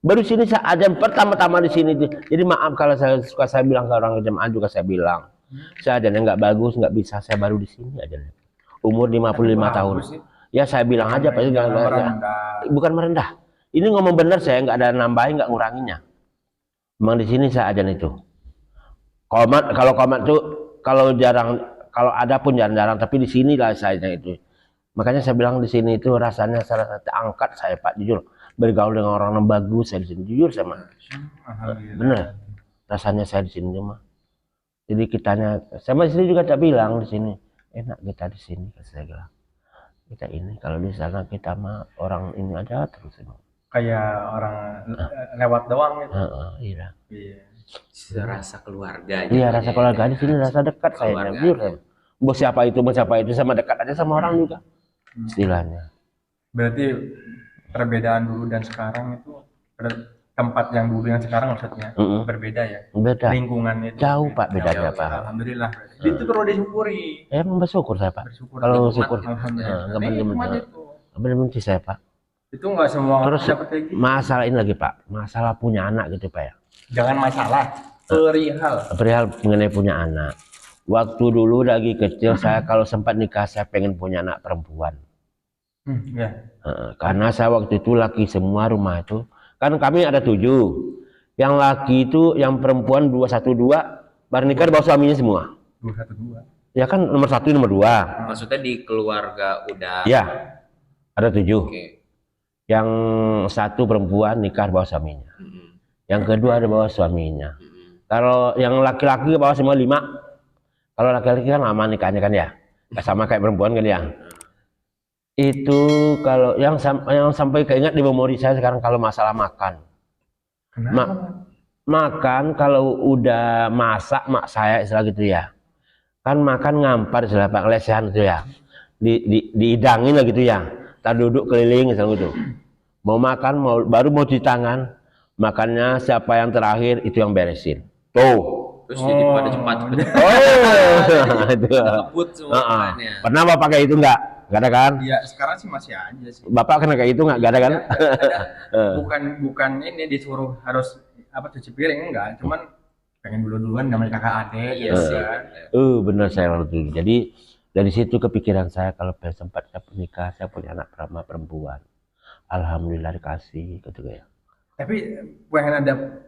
Baru sini saya azan pertama-tama di sini. Jadi maaf kalau saya bilang ke orang jemaah juga saya bilang. Saya azannya nggak bagus, nggak bisa. Saya baru di sini azannya. Umur 55 tahun. Bagus sih. Ya saya bilang aja Pak, Jangan jangan merendah. bukan merendah. Ini ngomong bener, saya nggak ada nambahin, nggak nguranginnya. Memang di sini saya azan itu. Komat tuh kalau jarang, kalau ada pun jarang-jarang, tapi di sinilah saya itu. Makanya saya bilang di sini itu rasanya salah satu angkat saya Pak, jujur bergaul dengan orang yang bagus saya di sini, jujur sama. Alhamdulillah. Bener, rasanya saya di sini mah. Jadi kitanya, sama istri juga tak bilang di sini enak kita di sini, saya bilang. Kita ini kalau di sana kita mah orang ini aja terus. Kayak orang lewat doang gitu. Iya. Iya. Rasa keluarga. Iya, rasa keluarga di sini rasa dekat saya, Keluarga. jujur. Bos siapa itu sama dekat aja sama orang juga. Istilahnya. Berarti perbedaan dulu dan sekarang itu tempat yang dulu yang sekarang maksudnya berbeda ya. Beda. Lingkungannya itu Jauh berbeda. Pak bedanya Jauh, Pak. Alhamdulillah. Itu perlu disyukuri. Emang bersyukur saya Pak. Bersyukur. Kalau Nikmat. syukur, Alhamdulillah. nggak Nikmat bener-bener. itu. Bener-bener saya Pak. Itu nggak semua orang Terus dapat kayak gitu. masalah ini lagi Pak, masalah punya anak gitu Pak ya. Jangan masalah. Perihal. Perihal mengenai punya anak. Waktu dulu lagi kecil saya kalau sempat nikah saya pengen punya anak perempuan. Ya. Karena saya waktu itu laki semua rumah itu. Kan kami ada 7. Yang laki itu yang perempuan 212 baru nikah di bawah suaminya semua. 212. Ya kan nomor 1 nomor 2. Maksudnya di keluarga udah. Ya. Ada 7. Oke. Yang 1 perempuan nikah di bawah suaminya. Yang kedua di bawah suaminya. Kalau yang laki-laki ke bawah semua 5. Kalau laki-laki kan lama nikahnya kan ya. Nggak sama kayak perempuan kan ya. Itu kalau yang sampai keinget di memori saya sekarang kalau masalah makan. Makan kalau udah masak mak saya istilah gitu ya. Kan makan ngampar istilah Pak, lesehan itu ya. Diidangin lah gitu ya. Tak duduk keliling istilah gitu. Mau makan baru mau cuci tangan. Makannya siapa yang terakhir itu yang beresin. Tuh. Terus jadi pada cepat. Oh, itu. Ngebut semua makannya. Pernah Bapak pakai itu enggak? Enggak ada kan? Iya, sekarang sih masih aja sih. Bapak kena kayak itu enggak ada kan? Bukan ini disuruh harus cuci piring enggak, cuman pengen duluan namanya kakak adik. Iya sih. Bener saya waktu itu. Jadi dari situ kepikiran saya kalau sempat saya menikah, saya punya anak perempuan. Alhamdulillah dikasih gitu ya. Tapi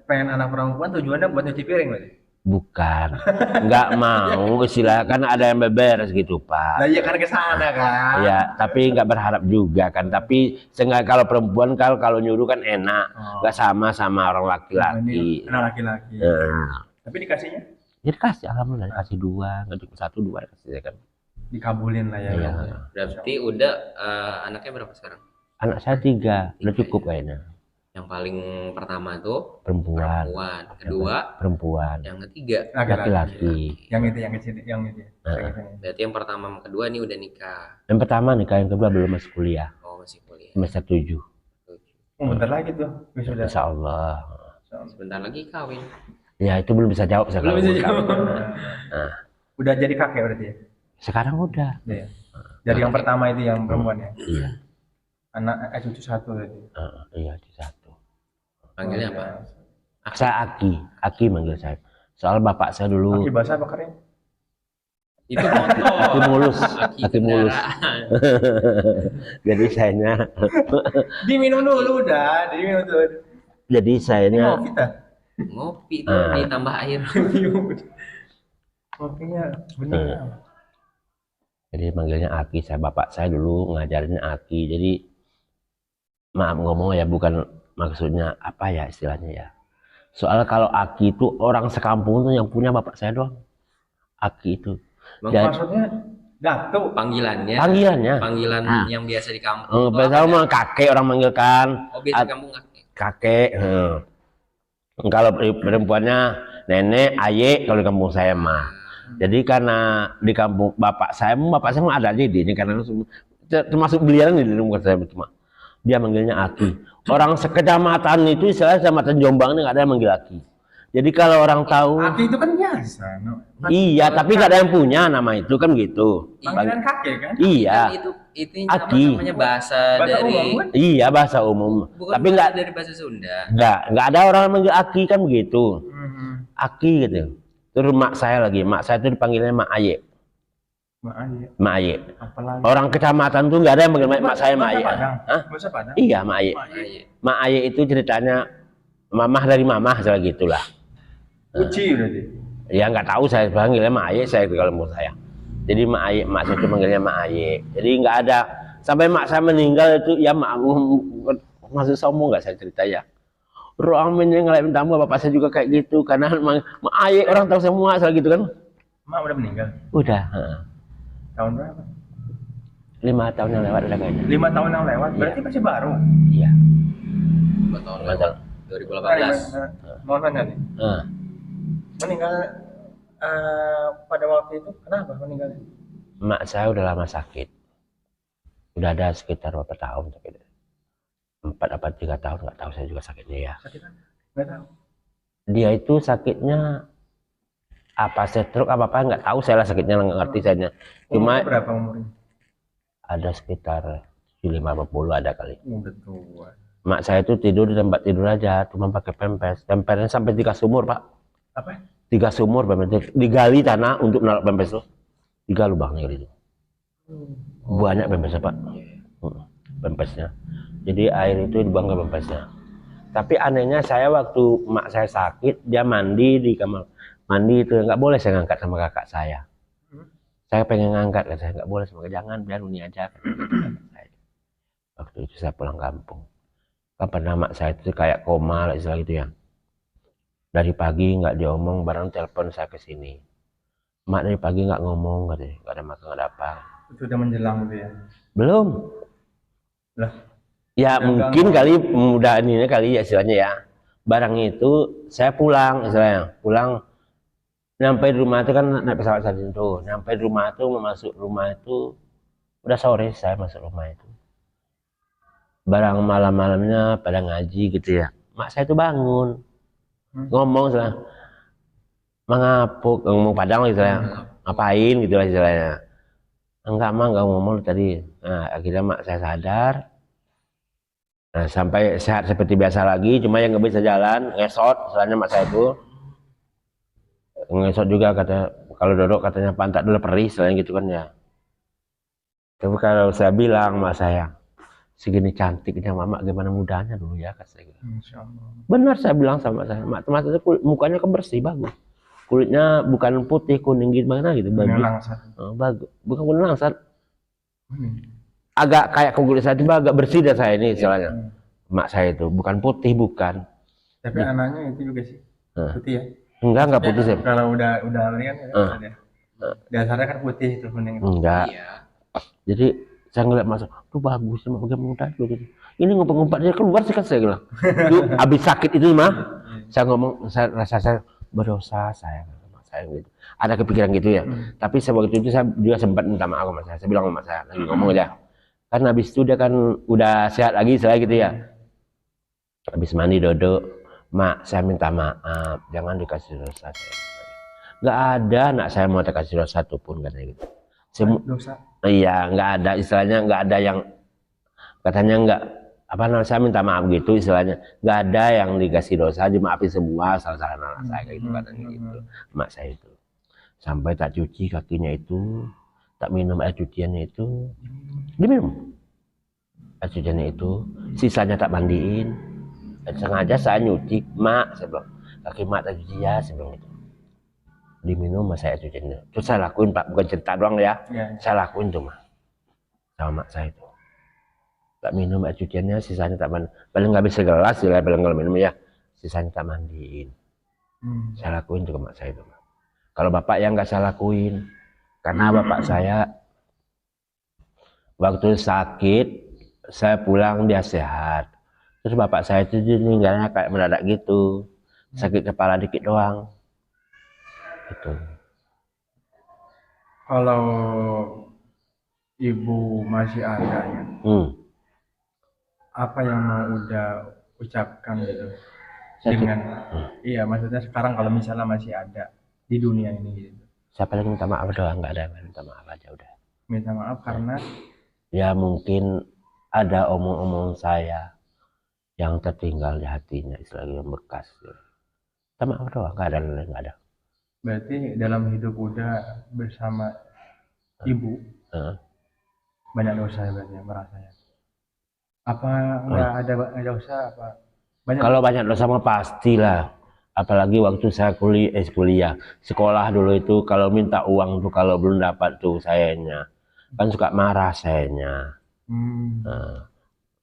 pengen anak perempuan tujuannya buat nyuci piring berarti? Bukan, nggak mau istilah kan ada yang beberes gitu Pak. Nah iya kan ke sana kan. Ya, tapi nggak berharap juga kan. Tapi seenggak kalau perempuan kalau nyuruh kan enak, nggak sama orang laki-laki. Ini anak laki-laki. Tapi dikasihnya? Ya dikasih, alhamdulillah dikasih 2, nggak cuma 1 2 dikasih ya kan. Dikabulin lah ya. Iya. Berarti udah anaknya berapa sekarang? Anak saya 3, udah cukup kayaknya. Yang paling pertama itu Perempuan, kedua, perempuan, yang ketiga laki-laki. Yang kecil, yang itu. berarti yang pertama sama kedua ini udah nikah. Yang pertama nikah, yang kedua belum masuk kuliah, Oh masih kuliah. semester 7. Bentar lagi tuh, wisuda. Insya Allah. Sebentar lagi kawin. Ya itu belum bisa jawab sekarang. Belum bisa jawab. Udah jadi kakek berarti ya? Sekarang udah. Iya. Dari yang pertama itu yang perempuan ya? Iya. Anak cucu 1 berarti. Iya di 1. Panggilnya apa? Saya Aki manggil saya. Soal bapak saya dulu. Aki bahasa apa keren? Itu motor. Aki mulus. Aki mulus. kendaraan. Jadi sayanya. Diminum dulu udah, diminum dulu. Jadi Ini sayanya. mau kita. Ngopi tuh ditambah air. Kopinya bener. Jadi manggilnya Aki. Saya bapak saya dulu ngajarinnya Aki. Jadi maaf ngomong ya bukan maksudnya apa ya istilahnya ya. Soalnya kalau Aki itu orang sekampung tuh yang punya bapak saya doang. Aki itu. Maksudnya Datuk. Panggilannya. Panggilan yang biasa di kampung. Biasa mah kakek orang manggilkan. Oh biasa di kampung kakek. Kakek. Kalau perempuannya nenek, ayek kalau di kampung saya mah. Jadi karena di kampung bapak saya mah ada aja di ini karena termasuk beliau di rumah saya cuma dia manggilnya Aki. Orang sekecamatan itu istilahnya kecamatan Jombang ini nggak ada yang manggil Aki. Jadi kalau orang tahu, Aki itu kan biasa. iya, tapi nggak ada yang punya nama itu kan gitu. Panggilan kakek kan? Iya, Itu Aki. namanya bahasa Bahasa dari umum kan? iya bahasa umum. bukan Tapi nggak dari bahasa Sunda. nggak ada orang yang manggil Aki kan begitu. Mhm. Aki gitu. Terus mak saya itu dipanggilnya Mak Aye. Maaf ya. Mak Aye. Apalagi. Orang kecamatan tuh nggak ada yang manggil mak saya Mak Aye. Hah? Bahasa Padang. Iya Mak Aye. Iya. Mak Aye itu ceritanya mamah dari mamah salah gitulah. Uci berarti. Ya nggak tahu saya panggilnya Mak Aye saya kalau menurut saya. Jadi Mak Aye, mak saya itu manggilnya Mak Aye. Jadi nggak ada sampai mak saya meninggal itu ya mak masih sombong nggak saya cerita ya. Ruang ngelain tamu bapak saya juga kayak gitu karena Mak Aye orang tahu semua salah gitu kan. Mak udah meninggal. Udah. Tahun berapa? 5 tahun yang lewat udah kayaknya. 5 tahun yang lewat. Berarti masih baru. Iya. 2 tahun Lima lewat. tahun. 2018. Mau nanya nih. Nah, Meninggal pada waktu itu kenapa meninggalnya? mak saya udah lama sakit. Udah ada sekitar berapa tahun sakit. 4 apa 3 tahun nggak tahu saya juga sakitnya ya. Sakit apa? Nggak tahu. Dia itu sakitnya apa stroke apa nggak tahu saya lah sakitnya nggak ngerti saya. Cuma Umurnya berapa umurnya? ada sekitar 50 ada kali. Udah tua. Mak saya itu tidur di tempat tidur aja, cuma pakai pempes. Pempesnya sampai 3 sumur pak. Apa? 3 sumur pempes. Digali tanah untuk naruh pempes tuh. 3 lubangnya gitu. Banyak pempesnya pak. Pempesnya. Jadi air itu dibuang ke pempesnya. Tapi anehnya saya waktu mak saya sakit, dia mandi di kamar mandi itu nggak boleh saya ngangkat sama kakak saya. Saya pengen ngangkat, kan saya nggak boleh sama jangan biar Uni aja. Waktu itu saya pulang kampung. Kan pernah mak saya itu kayak koma lah istilah gitu ya. Dari pagi nggak diomong, barang telepon saya ke sini. Mak dari pagi nggak ngomong katanya, nggak ada makan nggak ada apa. Itu udah menjelang gitu ya. Belum. Lah. Ya mungkin kali mudah ini kali ya istilahnya ya. Barang itu saya pulang istilahnya, pulang nyampe di rumah itu kan naik pesawat saat itu. Nyampe di rumah itu masuk rumah itu udah sore saya masuk rumah itu. Barang malam-malamnya pada ngaji gitu ya. Mak saya itu bangun. Ngomong istilahnya. Mengapuk, ngomong Padang gitu ya. Ngapain gitu lah istilahnya. Enggak mah enggak ngomong tadi. Nah, akhirnya mak saya sadar. Nah, sampai sehat seperti biasa lagi, cuma yang nggak bisa jalan, ngesot, soalnya mak saya itu ngesot juga kata, kalau duduk katanya pantat dulu perih, selain gitu kan ya. Tapi kalau saya bilang mak saya, segini cantiknya mama gimana mudanya dulu ya, kata saya. Insya Allah. Benar saya bilang sama saya, mak itu mukanya kan bersih, bagus. Kulitnya bukan putih, kuning gimana gitu, bagus. Bagus, bukan kuning langsat. Agak kayak kulit saya itu agak bersih dah saya ini istilahnya. Mak saya itu bukan putih bukan. Tapi anaknya itu juga sih putih ya. Enggak putih sih. Kalau udah ini kan ya. Dasarnya kan putih itu kuning. Enggak. Iya. Jadi saya ngeliat masuk, tuh bagus sama bagaimana muda gitu. Ini ngumpet-ngumpet dia keluar sih kan saya bilang. Tuh habis sakit itu mah, saya ngomong, saya rasa saya berdosa saya sama saya gitu. Ada kepikiran gitu ya. Tapi waktu itu saya juga sempat minta maaf sama saya. Saya bilang sama saya lagi ngomong aja. Kan habis itu dia kan udah sehat lagi saya gitu ya. Habis mandi dodok, mak saya minta maaf, jangan dikasih dosa saya. Nggak ada anak saya mau dikasih dosa satu pun katanya gitu. Dosa. Iya, nggak ada istilahnya, nggak ada yang katanya nggak apa namanya saya minta maaf gitu istilahnya, nggak ada yang dikasih dosa, dimaafin semua salah-salah anak saya gitu katanya gitu. Mak saya itu sampai tak cuci kakinya itu, tak minum air cuciannya itu, diminum air cuciannya itu, sisanya tak mandiin. Sengaja saya nyuci, mak saya bilang kaki mak tak cuci ya, saya bilang gitu. Diminum mas saya cuciannya. Terus saya lakuin pak, bukan cerita doang ya. Saya lakuin tuh mah sama mak saya itu. Tak minum air cuciannya, sisanya tak mandi. Paling nggak bisa gelas, ya paling nggak minum ya. Sisanya tak mandiin. Saya lakuin tuh ke mak saya itu. Kalau bapak yang nggak saya lakuin, karena bapak saya waktu sakit, saya pulang dia sehat. Terus bapak saya itu meninggalnya kayak mendadak gitu, sakit kepala dikit doang. Itu. Kalau ibu masih ada ya, apa yang mau udah ucapkan gitu dengan iya maksudnya sekarang kalau misalnya masih ada di dunia ini gitu. Saya paling minta maaf doang, nggak ada yang minta maaf aja udah. Minta maaf karena Ya mungkin ada omong-omong saya yang tertinggal di hatinya, istilahnya bekas. Minta maaf doang, nggak ada lain, nggak ada. berarti dalam hidup udah bersama ibu banyak dosa ya berarti ya, merasa ya. Apa nggak ada dosa apa? Banyak. Kalau banyak dosa mah pastilah. Apalagi waktu saya kuliah, sekolah dulu itu kalau minta uang tuh kalau belum dapat tuh sayanya kan suka marah sayanya. Nah,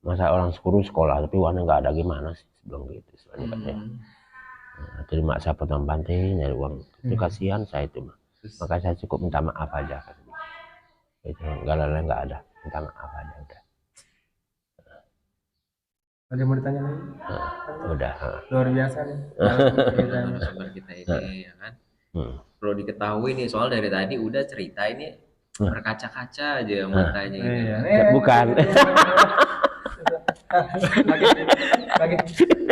masa orang suruh sekolah tapi uangnya nggak ada gimana sih sebelum gitu selanjutnya. Nah, terima saya potong banting nyari uang itu kasihan saya itu mah. Maka saya cukup minta maaf aja kan. Itu nggak lain nggak ada, minta maaf aja udah. Ada yang mau ditanya lagi? Udah. Luar biasa nih. Narasumber kita ini ya kan. Perlu diketahui nih soal dari tadi udah cerita ini berkaca-kaca aja matanya ini. Iya. Bukan.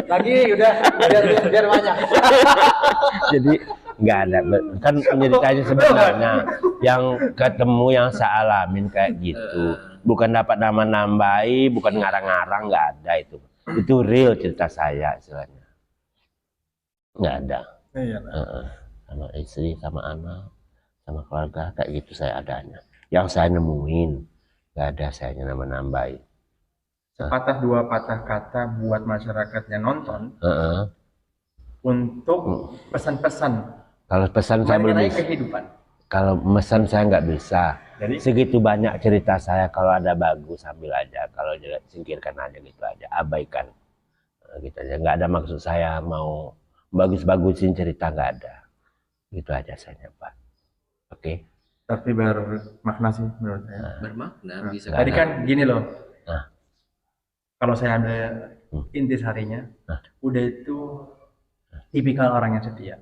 lagi udah biar banyak. Jadi nggak ada kan ceritanya sebenarnya yang ketemu yang saya alamin kayak gitu, bukan dapat nama nambahi, bukan ngarang-ngarang, nggak ada itu real cerita saya istilahnya, nggak ada. Sama istri, sama anak, sama keluarga kayak gitu saya adanya, yang saya nemuin nggak ada saya nama nambahi. Sepatah dua patah kata buat masyarakat yang nonton untuk pesan-pesan. Kalau pesan saya belum bisa. Kehidupan. Kalau pesan saya nggak bisa. Jadi segitu banyak cerita saya, kalau ada bagus ambil aja, kalau jelek singkirkan aja gitu aja, abaikan. Gitu aja. Nggak ada maksud saya mau bagus-bagusin cerita, nggak ada. Gitu aja saya Pak. Oke. Tapi bermakna sih menurut saya. Bermakna bisa. Tadi kan gini loh. Kalau saya ada intisarinya, udah itu tipikal orang yang setia.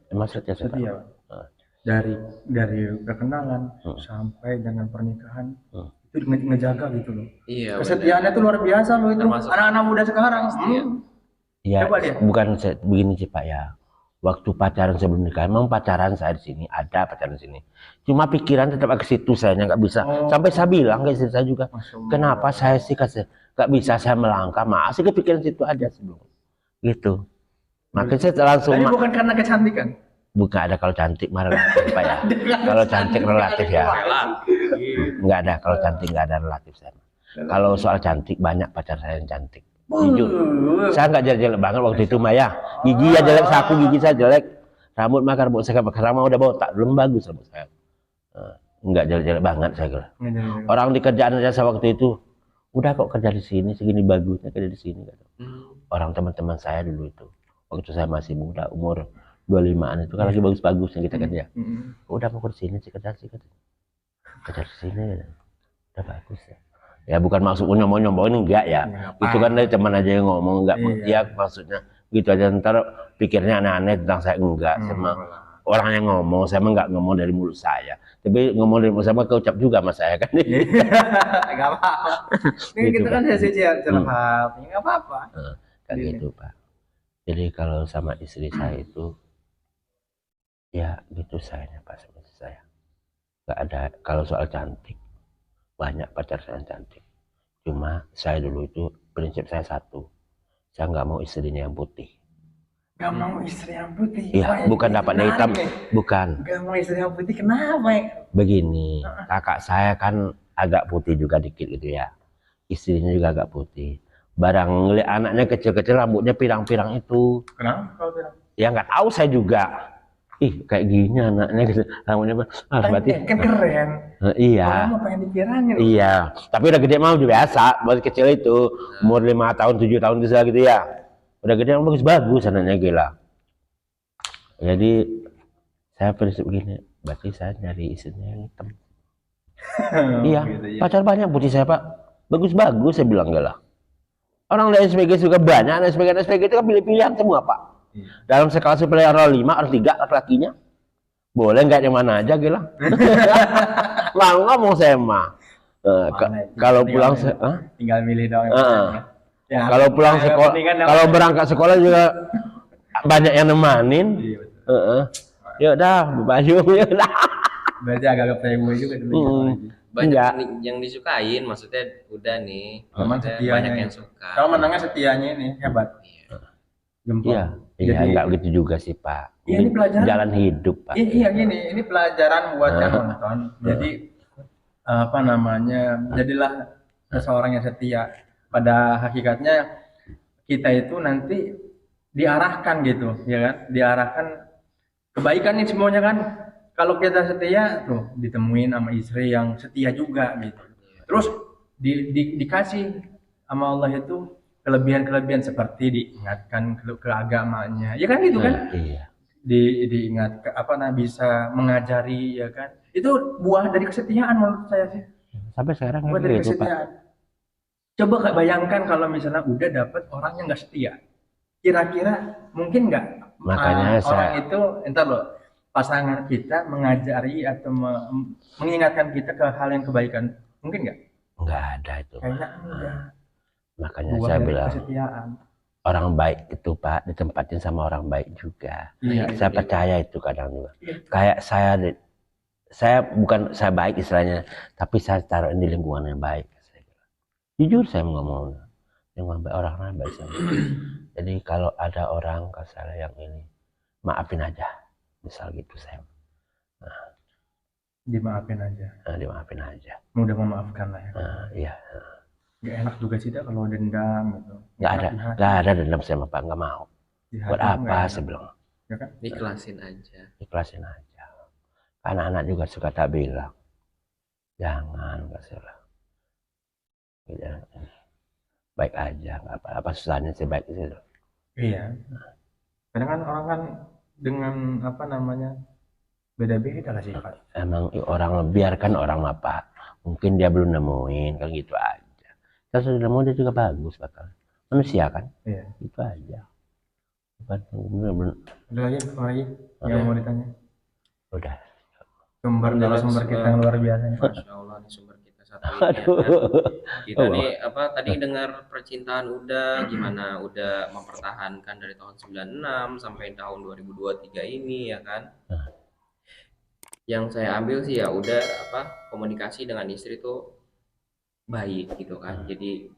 Maksudnya setia. Dari perkenalan sampai dengan pernikahan itu ngejaga gitu loh. Iya. Kesetiaannya tuh luar biasa loh itu. Anak-anak muda sekarang. Iya. Bukan begini sih Pak ya. Waktu pacaran sebelum nikah, emang pacaran saya di sini ada pacaran di sini. Cuma pikiran tetap ke situ, saya nggak bisa. Sampai saya bilang ke istri saya juga, kenapa saya sih nggak bisa saya melangkah, masih kepikiran situ aja sebelum gitu. Makanya saya langsung. Tapi bukan karena kecantikan. Bukan ada kalau cantik mah relatif Pak ya. Kalau cantik relatif ya. Nggak ada kalau cantik, nggak ada relatif saya. Kalau soal cantik banyak pacar saya yang cantik. Jujur, saya nggak jelek-jelek banget waktu itu Maya. Gigi ya jelek, saku gigi saya jelek, rambut mah rambut saya sekarang udah botak, belum bagus rambut saya. Nggak jelek-jelek banget saya kira. Orang di kerjaan aja saya waktu itu, udah kok kerja di sini segini bagusnya kerja di sini. Orang teman-teman saya dulu itu, waktu saya masih muda umur 25-an itu kan lagi bagus-bagusnya kita kerja. Udah mau ke sini sih kerja di sini, udah bagus ya. Ya bukan maksud nyombong-nyombongin enggak ya. Itu kan dari teman aja yang ngomong enggak ya maksudnya gitu aja, ntar pikirnya aneh-aneh tentang saya enggak sama orang yang ngomong, saya mah enggak ngomong dari mulut saya. Tapi ngomong dari mulut saya mah keucap juga sama saya kan. Enggak apa-apa. Ini Gitu, kita kan Pak. curhat, enggak apa-apa. Kayak gitu Pak. Jadi kalau sama istri saya itu ya gitu sayanya Pak sama istri saya. Enggak ada kalau soal cantik. Banyak pacar saya yang cantik, cuma saya dulu itu prinsip saya satu, saya nggak mau istrinya yang putih. Gak mau istri yang putih? Iya, bukan dapat hitam, bukan. Gak mau istri yang putih, kenapa ya? Begini, kakak saya kan agak putih juga dikit gitu ya, istrinya juga agak putih. Barang ngeliat anaknya kecil-kecil rambutnya pirang-pirang itu. Kenapa kalau pirang? Ya nggak tahu saya juga. Ih kayak gini anaknya gitu, rambutnya berarti kan keren. Iya. Kamu pengen dipirangin. Iya, tapi udah gede mah udah biasa. Buat kecil itu umur 5 tahun, 7 tahun bisa gitu ya. Udah gede yang bagus-bagus anaknya gila. Jadi saya prinsip begini, berarti saya nyari istrinya yang hitam. Iya, Gitu, ya. pacar banyak putih saya Pak. Bagus-bagus saya bilang gila. Orang dari SPG juga banyak, SPG itu kan pilih-pilihan semua Pak. Dalam skala supplier 5 orang 3 laki-lakinya Boleh nggak yang mana aja gila. Mau ngomong saya mah. Kalau pulang tinggal milih doang. Ya, kalau pulang sekolah, kalau berangkat sekolah juga banyak yang nemanin. Iya, betul. Ya udah, baju ya udah. Berarti agak playboy juga dulu. Banyak yang disukain, maksudnya udah nih, maksudnya banyak yang suka. Kalau menangnya setianya ini hebat. Jempol. Iya, nggak gitu juga sih Pak. Iya, ini pelajaran jalan hidup Pak. Iya gini, ini pelajaran buat yang nonton. Jadi apa namanya? Jadilah seseorang yang setia. Pada hakikatnya kita itu nanti diarahkan gitu, ya kan? Diarahkan kebaikan nih semuanya kan. Kalau kita setia tuh ditemuin sama istri yang setia juga gitu. Terus dikasih sama Allah itu kelebihan-kelebihan seperti diingatkan ke agamanya, ya kan gitu kan? Iya. Diingat bisa mengajari, ya kan? Itu buah dari kesetiaan menurut saya sih. Sampai sekarang Buah dari gitu Pak. kesetiaan. Coba bayangkan kalau misalnya udah dapet orang yang nggak setia, kira-kira mungkin nggak Makanya orang itu entar loh pasangan kita mengajari atau mengingatkan kita ke hal yang kebaikan, mungkin nggak? Nggak ada itu. Kayaknya enggak. Makanya Buah saya dari bilang kesetiaan. orang baik itu Pak ditempatin sama orang baik juga. Iya, Saya percaya itu kadang juga. Kayak saya bukan saya baik istilahnya, tapi saya taruh di lingkungan yang baik. Jujur saya ngomong lingkungan baik, orang baik sama. Jadi kalau ada orang kasar yang ini, maafin aja. Misal gitu saya. Dimaafin aja. Dimaafin aja. Mudah memaafkan lah ya. Iya. Gak enak juga sih kalau dendam gitu. Nggak ada dendam sama Pak, nggak mau. Buat apa sebelum? Ya kan? Ikhlasin aja. Ikhlasin aja. Anak-anak juga suka tak bilang, jangan kasih lah. Baik aja, nggak apa susahnya sih baik sih. Iya. Kadang kan orang kan dengan apa namanya beda-beda lah sih Pak. Emang orang biarkan orang apa? Mungkin dia belum nemuin kan gitu aja. Kita sudah nemu dia juga bagus bakal manusia kan? Iya. Itu aja. Bukan belum. Ada lagi yang mau ditanya? Udah. Sumber kita yang luar biasa. Masya Allah nih sumber kita satu ini. Aduh. Kita nih tadi dengar percintaan udah gimana, udah mempertahankan dari tahun 96 sampai tahun 2023 ini ya kan. Yang saya ambil sih ya udah komunikasi dengan istri tuh baik gitu kan. Jadi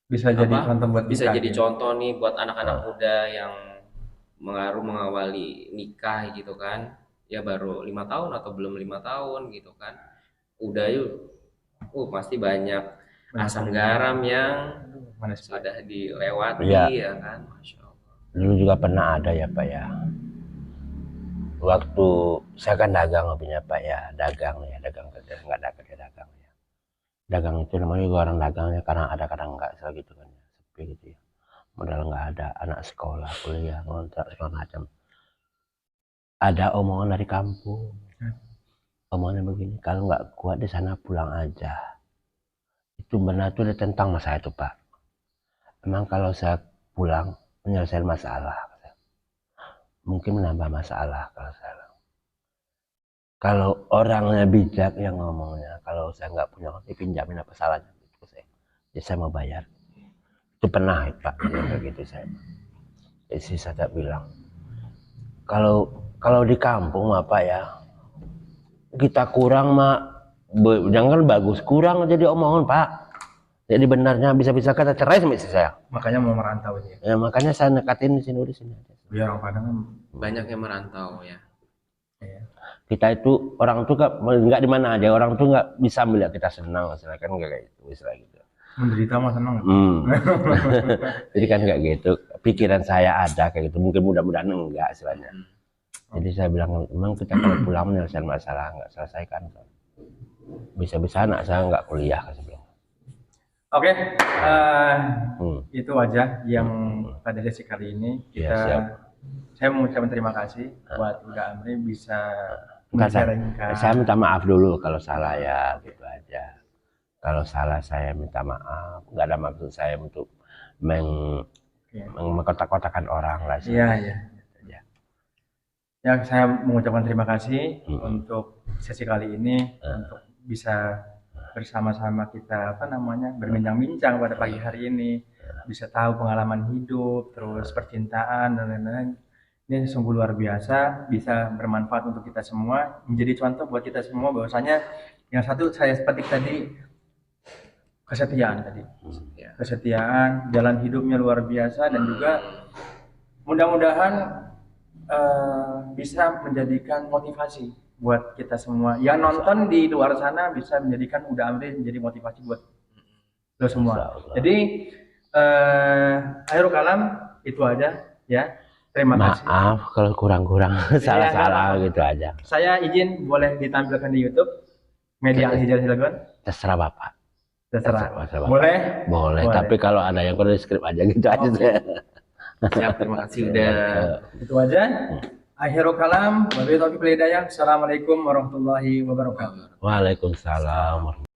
Bisa jadi contoh buat bisa kita, jadi gitu. contoh nih buat anak-anak muda yang mengawali nikah gitu kan. Ya baru 5 tahun atau belum 5 tahun gitu kan. Udah yuk. Pasti banyak asam garam yang sudah dilewati ya kan. Masya Allah. Dulu juga pernah ada ya Pak ya. Waktu saya kan dagang punya Pak ya, dagang nggak dagang ya. Dagang itu namanya juga orang dagangnya karena ada kadang nggak gitu kan ya, sepi gitu ya. Modal nggak ada, anak sekolah, kuliah, ngontrak segala macam. Ada omongan dari kampung, omongannya begini, kalau nggak kuat di sana pulang aja. Itu benar tuh tentang masalah itu Pak. Emang kalau saya pulang menyelesaikan masalah, mungkin menambah masalah kalau saya. Kalau orangnya bijak yang ngomongnya, kalau saya nggak punya dipinjamin apa salahnya gitu saya. Jadi saya mau bayar. Itu pernah Pak, kayak gitu saya. Jadi saya bilang, kalau di kampung apa ya, kita kurang jangan bagus, kurang jadi omongan Pak. Jadi benarnya bisa-bisa kata cerai sama istri saya. Makanya mau merantau ini. Ya makanya saya nekatin di sini. Biar orang Padang kan Banyak yang merantau ya. Kita itu orang tuh nggak di mana aja, orang tuh nggak bisa melihat kita senang, silakan nggak kayak gitu, istilah gitu. menderita mah senang. Jadi kan nggak gitu. Pikiran saya ada kayak gitu. Mungkin mudah-mudahan enggak istilahnya. Jadi saya bilang memang kita kalau pulang menyelesaikan masalah nggak selesaikan. Bisa-bisa anak saya nggak kuliah kan sebelum. Oke, itu aja yang pada sesi kali ini saya mengucapkan terima kasih buat Uda Amri bisa men-sharingkan. Saya minta maaf dulu kalau salah ya, gitu aja. Kalau salah saya minta maaf, nggak ada maksud saya untuk mengkotak-kotakan orang lah. Iya. Ya, saya mengucapkan terima kasih untuk sesi kali ini, untuk bisa bersama-sama kita berbincang-bincang pada pagi hari ini, bisa tahu pengalaman hidup, terus percintaan dan lain-lain. Ini sungguh luar biasa, bisa bermanfaat untuk kita semua, menjadi contoh buat kita semua bahwasanya yang satu saya petik tadi, kesetiaan tadi. Kesetiaan, jalan hidupnya luar biasa, dan juga mudah-mudahan bisa menjadikan motivasi buat kita semua. Yang nonton di luar sana bisa menjadikan Uda Amri menjadi motivasi buat lo semua. Jadi akhirul kalam itu aja ya. Terima kasih. Maaf kalau kurang-kurang salah-salah gitu aja. Saya izin boleh ditampilkan di YouTube Media Al-Hijrah Cilegon. Terserah Bapak. Terserah. Bapak. Boleh? Boleh, tapi kalau ada yang kurang di skrip aja gitu aja. Siap, terima kasih udah. Itu aja. Akhirul kalam, wabillahi taufiq wal hidayah. Assalamualaikum warahmatullahi wabarakatuh. Waalaikumsalam.